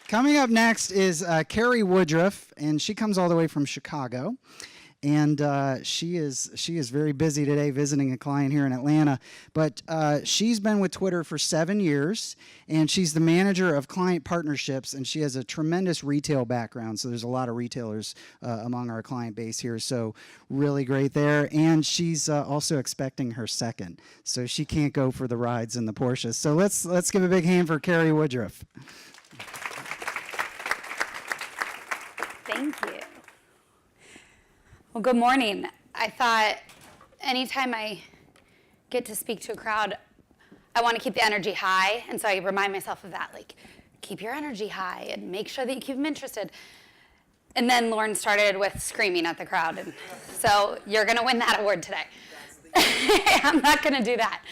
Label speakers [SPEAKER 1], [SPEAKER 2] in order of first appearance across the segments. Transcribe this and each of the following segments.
[SPEAKER 1] Coming up next is Carrie Woodruff, and she comes all the way from Chicago. And she is very busy today visiting a client here in Atlanta. But she's been with Twitter for 7 years, and she's the manager of client partnerships, and she has a tremendous retail background. So there's a lot of retailers among our client base here. So really great there. And she's also expecting her second, so she can't go for the rides in the Porsche. So let's give a big hand for Carrie Woodruff.
[SPEAKER 2] Thank you. Well, good morning. I thought anytime I get to speak to a crowd, I want to keep the energy high, and so I remind myself of that, like, keep your energy high and make sure that you keep them interested. And then Lauren started with screaming at the crowd, and so you're going to win that award today. I'm not going to do that.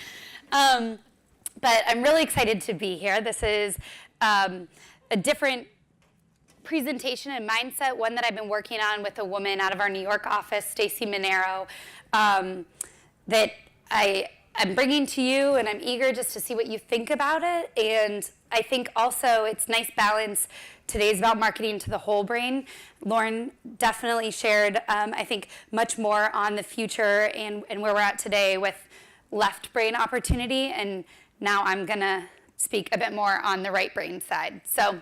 [SPEAKER 2] But I'm really excited to be here. This is a different presentation and mindset, one that I've been working on with a woman out of our New York office, Stacy Monero, that I'm bringing to you, and I'm eager just to see what you think about it. And I think also it's nice balance. Today's about marketing to the whole brain. Lauren definitely shared, I think, much more on the future and where we're at today with left brain opportunity, and now I'm gonna speak a bit more on the right brain side. So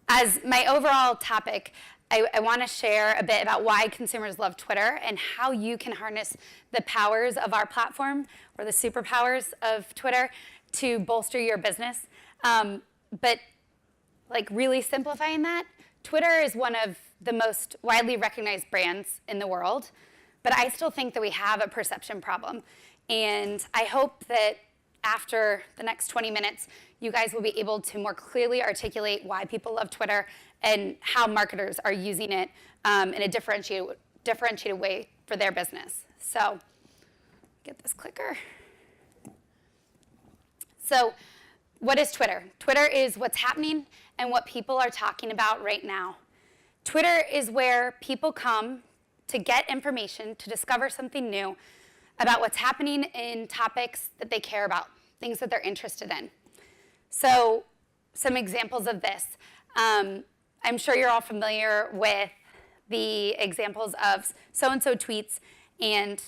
[SPEAKER 2] as my overall topic, I want to share a bit about why consumers love Twitter and how you can harness the powers of our platform, or the superpowers of Twitter, to bolster your business. But like really simplifying that, Twitter is one of the most widely recognized brands in the world, but I still think that we have a perception problem. And I hope that after the next 20 minutes, you guys will be able to more clearly articulate why people love Twitter and how marketers are using it in a differentiated way for their business. So, get this clicker. So, what is Twitter? Twitter is what's happening and what people are talking about right now. Twitter is where people come to get information, to discover something new about what's happening in topics that they care about, things that they're interested in. So some examples of this. I'm sure you're all familiar with the examples of so-and-so tweets and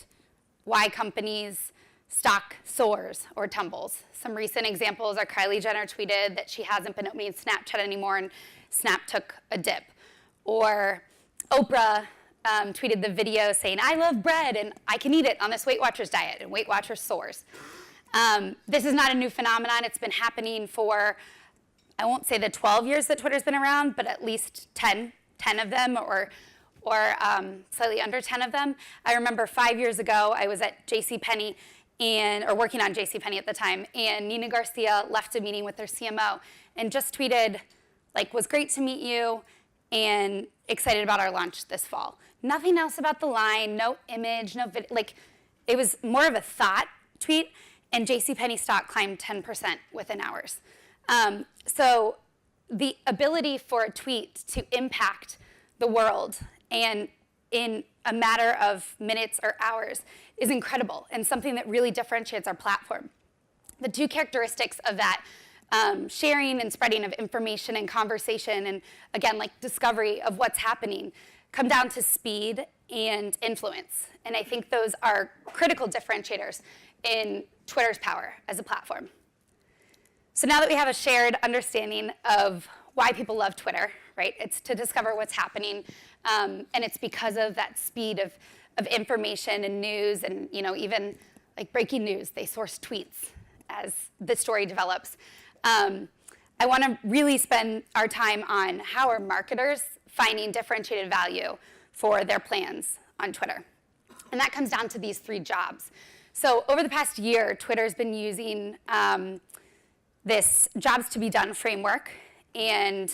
[SPEAKER 2] why companies' stock soars or tumbles. Some recent examples are Kylie Jenner tweeted that she hasn't been opening Snapchat anymore and Snap took a dip. Or Oprah tweeted the video saying, I love bread and I can eat it on this Weight Watchers diet, and Weight Watchers soars. This is not a new phenomenon. It's been happening for, I won't say the 12 years that Twitter's been around, but at least 10 of them, or slightly under 10 of them. I remember 5 years ago, I was at JCPenney, or working on JCPenney at the time, and Nina Garcia left a meeting with their CMO and just tweeted, like, was great to meet you and excited about our launch this fall. Nothing else about the line, no image, no video, like, it was more of a thought tweet, and JCPenney stock climbed 10% within hours. So the ability for a tweet to impact the world and in a matter of minutes or hours is incredible and something that really differentiates our platform. The two characteristics of that, sharing and spreading of information and conversation, and again, like discovery of what's happening, come down to speed and influence. And I think those are critical differentiators in Twitter's power as a platform. So now that we have a shared understanding of why people love Twitter, right? It's to discover what's happening, and it's because of that speed of information and news, and even like breaking news, they source tweets as the story develops. I want to really spend our time on how are marketers finding differentiated value for their plans on Twitter. And that comes down to these 3 jobs. So over the past year, Twitter's been using this jobs to be done framework, and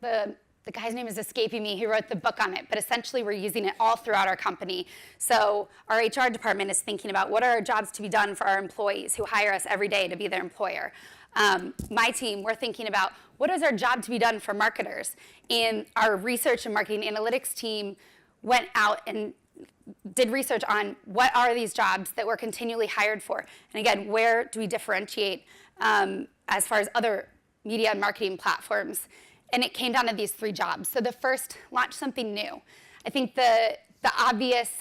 [SPEAKER 2] the guy's name is escaping me. He wrote the book on it, but essentially we're using it all throughout our company. So our HR department is thinking about what are our jobs to be done for our employees who hire us every day to be their employer. My team, we're thinking about what is our job to be done for marketers. And our research and marketing analytics team went out and did research on what are these jobs that we're continually hired for. And again, where do we differentiate as far as other media and marketing platforms, and it came down to these 3 jobs. So the first, launch something new. I think the obvious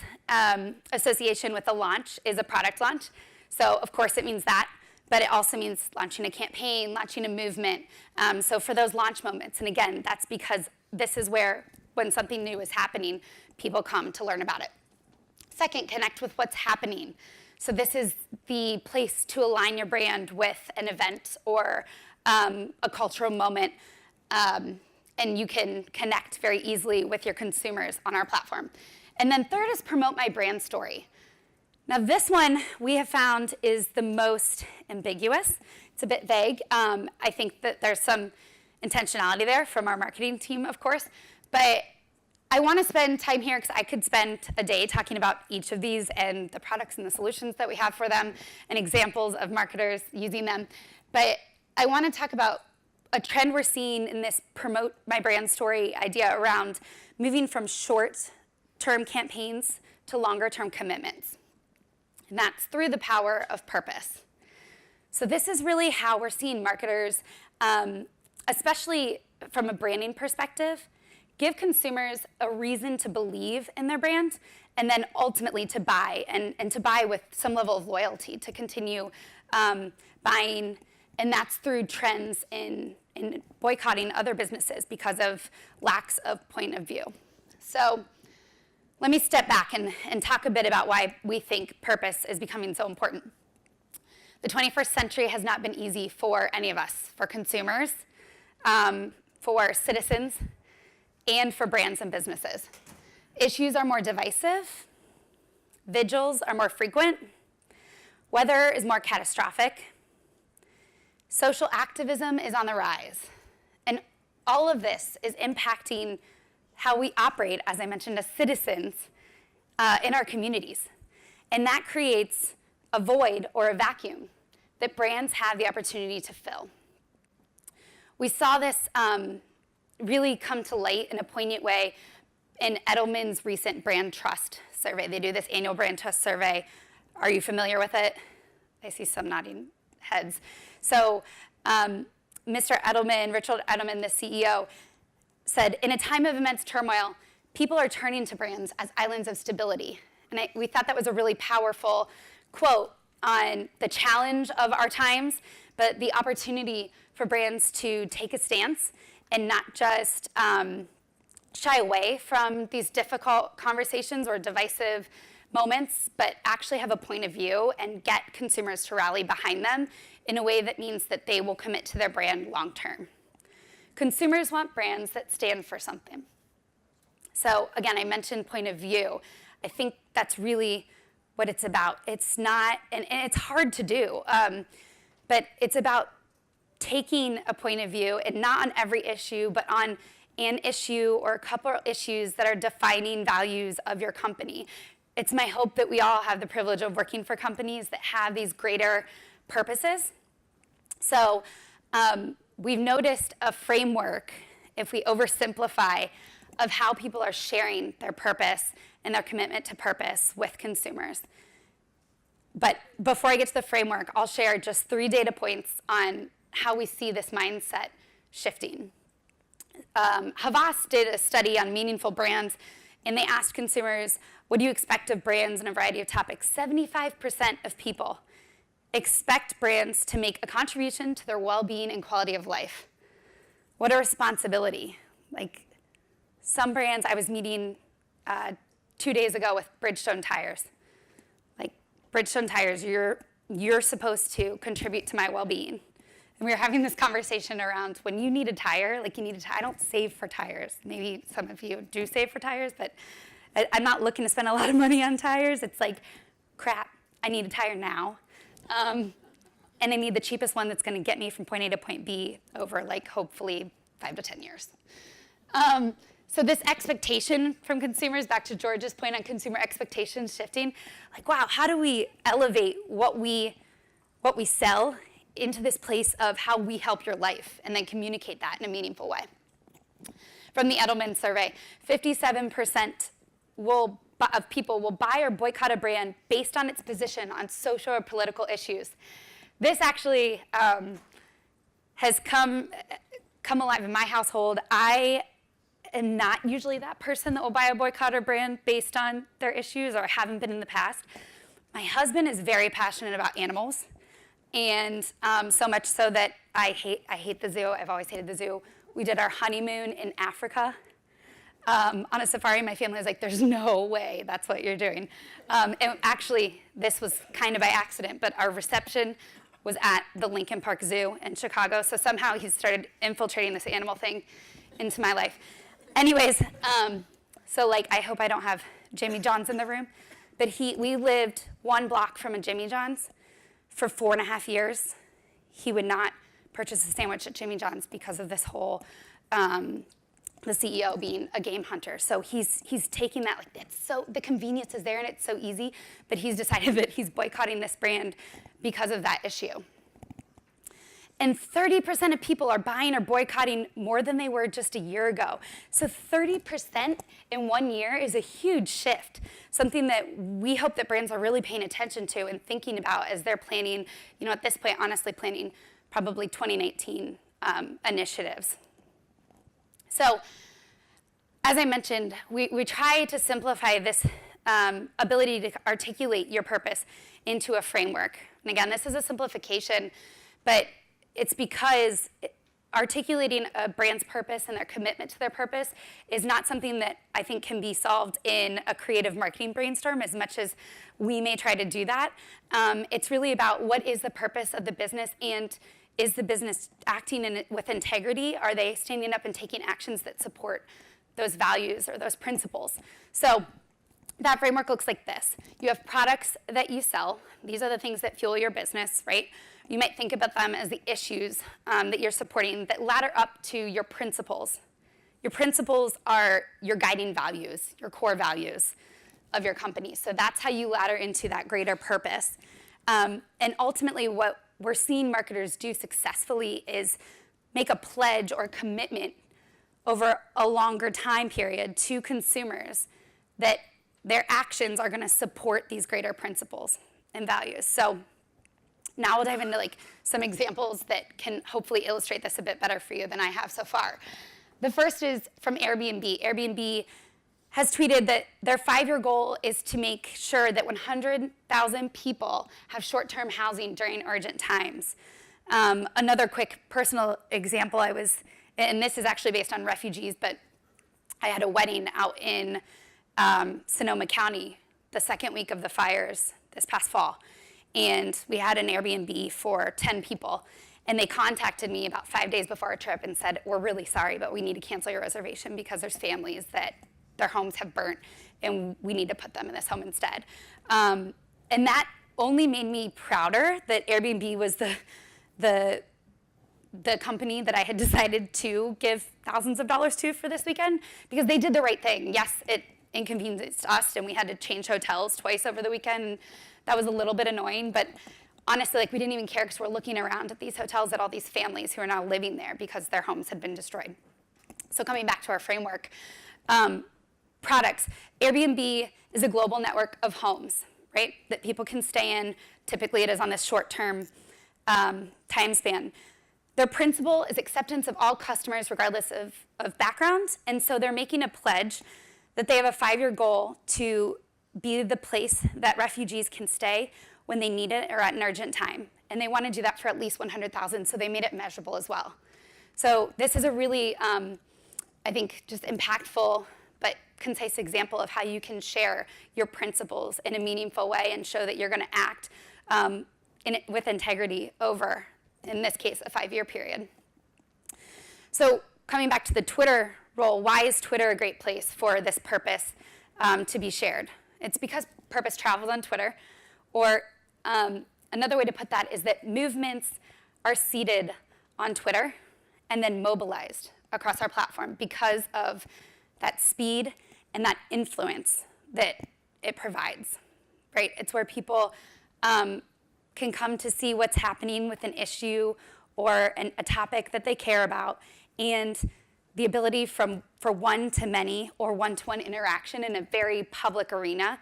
[SPEAKER 2] association with a launch is a product launch. So of course it means that, but it also means launching a campaign, launching a movement. So for those launch moments, and again, that's because this is where, when something new is happening, people come to learn about it. Second, connect with what's happening. So this is the place to align your brand with an event or a cultural moment, and you can connect very easily with your consumers on our platform. And then third is promote my brand story. Now this one we have found is the most ambiguous. It's a bit vague. I think that there's some intentionality there from our marketing team, of course, but I want to spend time here because I could spend a day talking about each of these and the products and the solutions that we have for them and examples of marketers using them. But I want to talk about a trend we're seeing in this promote my brand story idea around moving from short-term campaigns to longer-term commitments. And that's through the power of purpose. So this is really how we're seeing marketers, especially from a branding perspective, give consumers a reason to believe in their brand, and then ultimately to buy, and to buy with some level of loyalty, to continue buying, and that's through trends in boycotting other businesses because of lacks of point of view. So let me step back and talk a bit about why we think purpose is becoming so important. The 21st century has not been easy for any of us, for consumers, for citizens, and for brands and businesses. Issues are more divisive, vigils are more frequent, weather is more catastrophic, social activism is on the rise, and all of this is impacting how we operate, as I mentioned, as citizens in our communities. And that creates a void or a vacuum that brands have the opportunity to fill. We saw this really come to light in a poignant way in Edelman's recent brand trust survey. They do this annual brand trust survey. Are you familiar with it? I see some nodding heads. So Mr. Edelman, Richard Edelman, the CEO, said, in a time of immense turmoil, people are turning to brands as islands of stability. And we thought that was a really powerful quote on the challenge of our times, but the opportunity for brands to take a stance and not just shy away from these difficult conversations or divisive moments, but actually have a point of view and get consumers to rally behind them in a way that means that they will commit to their brand long term. Consumers want brands that stand for something. So again, I mentioned point of view. I think that's really what it's about. It's not, and it's hard to do, but it's about taking a point of view, and not on every issue, but on an issue or a couple of issues that are defining values of your company. It's my hope that we all have the privilege of working for companies that have these greater purposes. So we've noticed a framework, if we oversimplify, of how people are sharing their purpose and their commitment to purpose with consumers. But before I get to the framework, I'll share just 3 data points on how we see this mindset shifting. Havas did a study on meaningful brands, and they asked consumers, what do you expect of brands in a variety of topics? 75% of people expect brands to make a contribution to their well-being and quality of life. What a responsibility. Like some brands, I was meeting 2 days ago with Bridgestone Tires. Like Bridgestone Tires, you're supposed to contribute to my well-being. And we were having this conversation around when you need a tire, like you need a tire. I don't save for tires. Maybe some of you do save for tires, but I'm not looking to spend a lot of money on tires. It's like, crap, I need a tire now. And I need the cheapest one that's gonna get me from point A to point B over like hopefully 5 to 10 years. So this expectation from consumers, back to George's point on consumer expectations shifting, like wow, how do we elevate what we sell into this place of how we help your life and then communicate that in a meaningful way? From the Edelman survey, 57% of people will buy or boycott a brand based on its position on social or political issues. This actually has come alive in my household. I am not usually that person that will buy a boycott or brand based on their issues, or haven't been in the past. My husband is very passionate about animals, and so much so that I hate the zoo. I've always hated the zoo. We did our honeymoon in Africa on a safari. My family was like, there's no way that's what you're doing. And actually, this was kind of by accident, but our reception was at the Lincoln Park Zoo in Chicago, so somehow he started infiltrating this animal thing into my life. Anyways, so like, I hope I don't have Jimmy John's in the room, but we lived 1 block from a Jimmy John's for 4.5 years. He would not purchase a sandwich at Jimmy John's because of this whole, the CEO being a game hunter. So he's taking that, like, the convenience is there and it's so easy, but he's decided that he's boycotting this brand because of that issue. And 30% of people are buying or boycotting more than they were just a year ago. So 30% in 1 year is a huge shift, something that we hope that brands are really paying attention to and thinking about as they're planning, at this point, honestly planning probably 2019 initiatives. So as I mentioned, we try to simplify this ability to articulate your purpose into a framework. And again, this is a simplification, but it's because articulating a brand's purpose and their commitment to their purpose is not something that I think can be solved in a creative marketing brainstorm as much as we may try to do that. It's really about what is the purpose of the business, and is the business acting with integrity? Are they standing up and taking actions that support those values or those principles? So that framework looks like this. You have products that you sell. These are the things that fuel your business, right? You might think about them as the issues that you're supporting that ladder up to your principles. Your principles are your guiding values, your core values of your company. So that's how you ladder into that greater purpose. And ultimately, what we're seeing marketers do successfully is make a pledge or commitment over a longer time period to consumers that their actions are going to support these greater principles and values. So now we'll dive into some examples that can hopefully illustrate this a bit better for you than I have so far. The first is from Airbnb. Airbnb has tweeted that their 5-year goal is to make sure that 100,000 people have short-term housing during urgent times. Another quick personal example, and this is actually based on refugees, but I had a wedding out in Sonoma County the second week of the fires this past fall. And we had an Airbnb for 10 people. And they contacted me about 5 days before our trip and said, we're really sorry, but we need to cancel your reservation because there's families that their homes have burnt and we need to put them in this home instead. And that only made me prouder that Airbnb was the company that I had decided to give thousands of dollars to for this weekend, because they did the right thing. Yes, it inconvenienced us and we had to change hotels twice over the weekend. That was a little bit annoying, but honestly, we didn't even care because we're looking around at these hotels at all these families who are now living there because their homes had been destroyed. So coming back to our framework, products. Airbnb is a global network of homes, right, that people can stay in. Typically, it is on this short-term time span. Their principle is acceptance of all customers regardless of background, and so they're making a pledge that they have a 5-year goal to be the place that refugees can stay when they need it or at an urgent time. And they want to do that for at least 100,000, so they made it measurable as well. So this is a really, I think, just impactful but concise example of how you can share your principles in a meaningful way and show that you're going to act with integrity over, in this case, a 5-year period. So coming back to the Twitter role, why is Twitter a great place for this purpose to be shared? It's because purpose travels on Twitter, or another way to put that is that movements are seeded on Twitter and then mobilized across our platform because of that speed and that influence that it provides, right? It's where people can come to see what's happening with an issue or a topic that they care about, and the ability for one to many or one-to-one interaction in a very public arena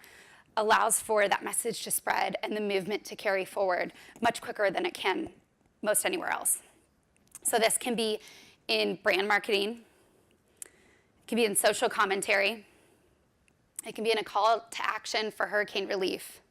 [SPEAKER 2] allows for that message to spread and the movement to carry forward much quicker than it can most anywhere else. So this can be in brand marketing, it can be in social commentary, it can be in a call to action for hurricane relief.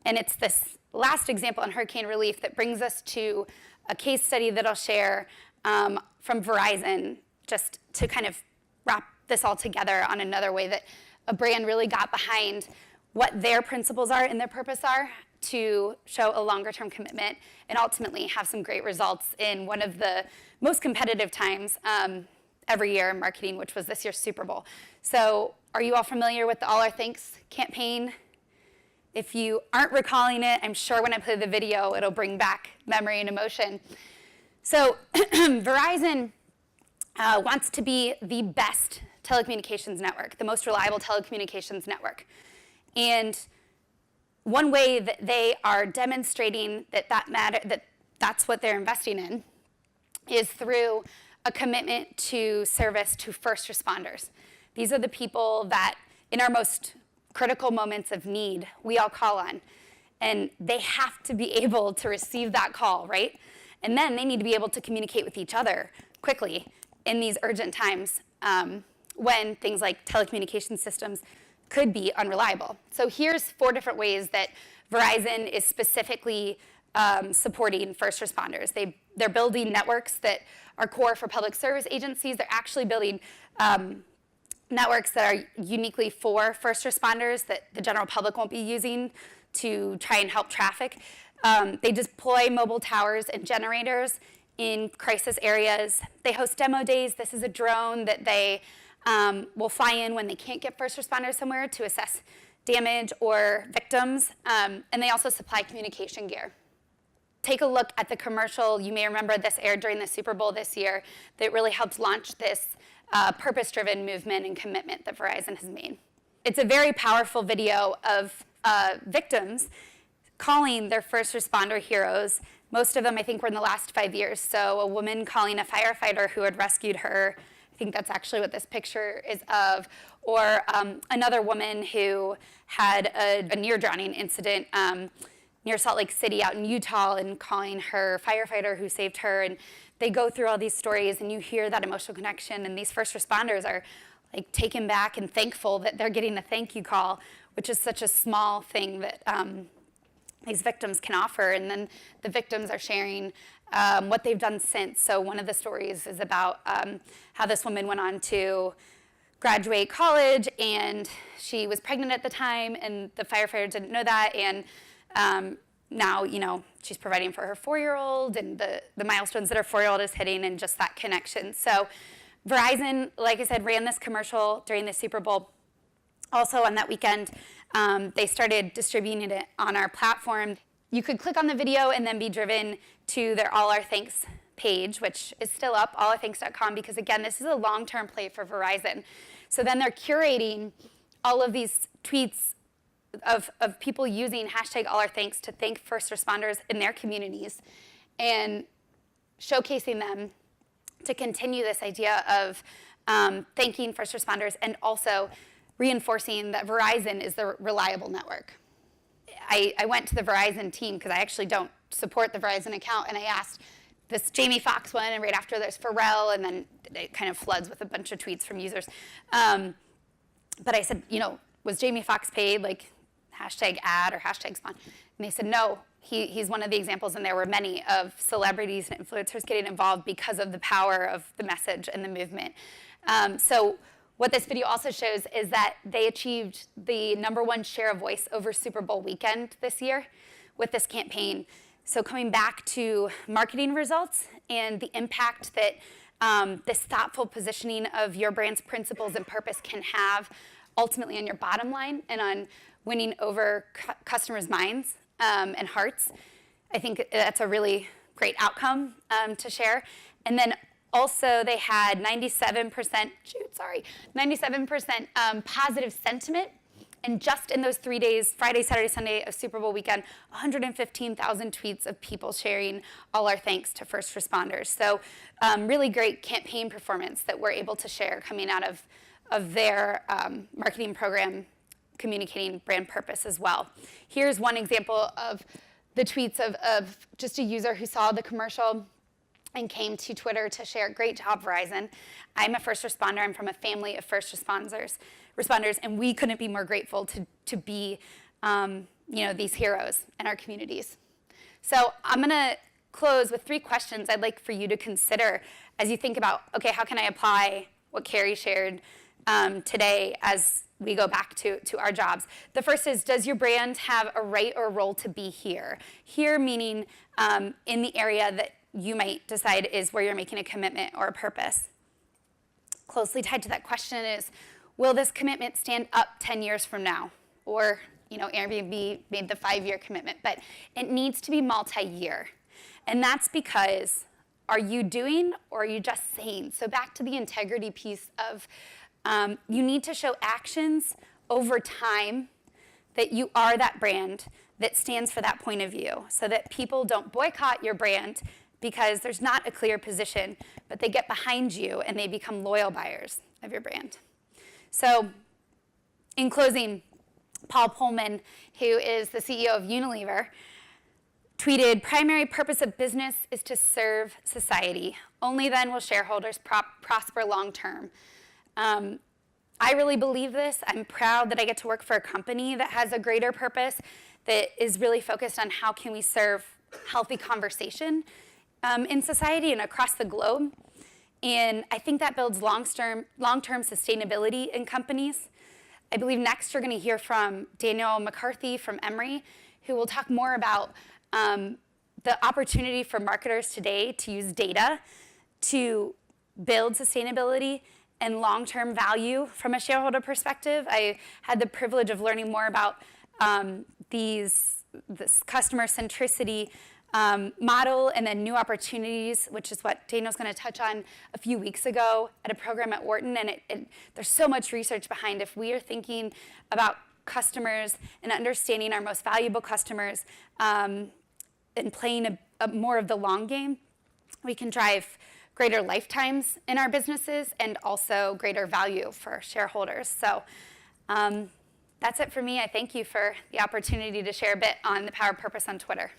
[SPEAKER 2] And it's this last example on hurricane relief that brings us to a case study that I'll share from Verizon, just to kind of wrap this all together on another way that a brand really got behind what their principles are and their purpose are to show a longer-term commitment and ultimately have some great results in one of the most competitive times every year in marketing, which was this year's Super Bowl. So are you all familiar with the All Our Thanks campaign? If you aren't recalling it, I'm sure when I play the video, it'll bring back memory and emotion. So Verizon wants to be the best telecommunications network, the most reliable telecommunications network. And one way that they are demonstrating that that's what they're investing in is through a commitment to service to first responders. These are the people that in our most critical moments of need we all call on. And they have to be able to receive that call, right? And then they need to be able to communicate with each other quickly in these urgent times when things like telecommunication systems could be unreliable. So here's 4 different ways that Verizon is specifically supporting first responders. They're building networks that are core for public service agencies. They're actually building networks that are uniquely for first responders that the general public won't be using to try and help traffic. They deploy mobile towers and generators in crisis areas. They host demo days. This is a drone that they will fly in when they can't get first responders somewhere to assess damage or victims. And they also supply communication gear. Take a look at the commercial. You may remember this aired during the Super Bowl this year that really helped launch this purpose-driven movement and commitment that Verizon has made. It's a very powerful video of victims calling their first responder heroes. Most of them, I think, were in the last 5 years. So a woman calling a firefighter who had rescued her. I think that's actually what this picture is of. Or another woman who had a near-drowning incident near Salt Lake City out in Utah and calling her firefighter who saved her. And they go through all these stories and you hear that emotional connection, and these first responders are like taken back and thankful that they're getting a thank you call, which is such a small thing that these victims can offer. And then the victims are sharing what they've done since. So one of the stories is about how this woman went on to graduate college and she was pregnant at the time and the firefighters didn't know that. And now, you know, she's providing for her 4-year-old and the milestones that her 4-year-old is hitting and just that connection. So Verizon, like I said, ran this commercial during the Super Bowl. Also on that weekend, they started distributing it on our platform. You could click on the video and then be driven to their All Our Thanks page, which is still up, allarourthanks.com, because again, this is a long-term play for Verizon. So then they're curating all of these tweets of people using hashtag AllOurThanks to thank first responders in their communities and showcasing them to continue this idea of thanking first responders and also reinforcing that Verizon is the reliable network. I went to the Verizon team because I actually don't support the Verizon account, and I asked this Jamie Foxx one, and right after there's Pharrell, and then it kind of floods with a bunch of tweets from users. But I said, you know, was Jamie Foxx paid, like hashtag ad or hashtag spawn? And they said, no, he's one of the examples, and there were many of celebrities and influencers getting involved because of the power of the message and the movement. So what this video also shows is that they achieved the #1 share of voice over Super Bowl weekend this year with this campaign. So coming back to marketing results and the impact that this thoughtful positioning of your brand's principles and purpose can have ultimately on your bottom line and on winning over customers' minds and hearts. I think that's a really great outcome to share. And then also they had 97% positive sentiment. And just in those 3 days, Friday, Saturday, Sunday of Super Bowl weekend, 115,000 tweets of people sharing all our thanks to first responders. So really great campaign performance that we're able to share coming out of their marketing program, communicating brand purpose as well. Here's one example of the tweets of just a user who saw the commercial. and came to Twitter to share, great job, Verizon. I'm a first responder. I'm from a family of first responders, and we couldn't be more grateful to be these heroes in our communities. So I'm going to close with 3 questions I'd like for you to consider as you think about, okay, how can I apply what Carrie shared today as we go back to our jobs? The first is, does your brand have a right or role to be here? Here meaning in the area that you might decide is where you're making a commitment or a purpose. Closely tied to that question is, will this commitment stand up 10 years from now? Or, Airbnb made the 5-year commitment, but it needs to be multi-year. And that's because, are you doing or are you just saying? So back to the integrity piece of, you need to show actions over time that you are that brand that stands for that point of view, so that people don't boycott your brand because there's not a clear position, but they get behind you and they become loyal buyers of your brand. So in closing, Paul Pullman, who is the CEO of Unilever, tweeted, "Primary purpose of business is to serve society. Only then will shareholders prosper long term." I really believe this. I'm proud that I get to work for a company that has a greater purpose, that is really focused on how can we serve healthy conversation in society and across the globe. And I think that builds long-term sustainability in companies. I believe next you're going to hear from Daniel McCarthy from Emory, who will talk more about the opportunity for marketers today to use data to build sustainability and long-term value from a shareholder perspective. I had the privilege of learning more about this customer centricity model, and then new opportunities, which is what Daniel's going to touch on a few weeks ago at a program at Wharton. And there's so much research behind, if we are thinking about customers and understanding our most valuable customers and playing more of the long game, we can drive greater lifetimes in our businesses and also greater value for shareholders. So that's it for me. I thank you for the opportunity to share a bit on the power of purpose on Twitter.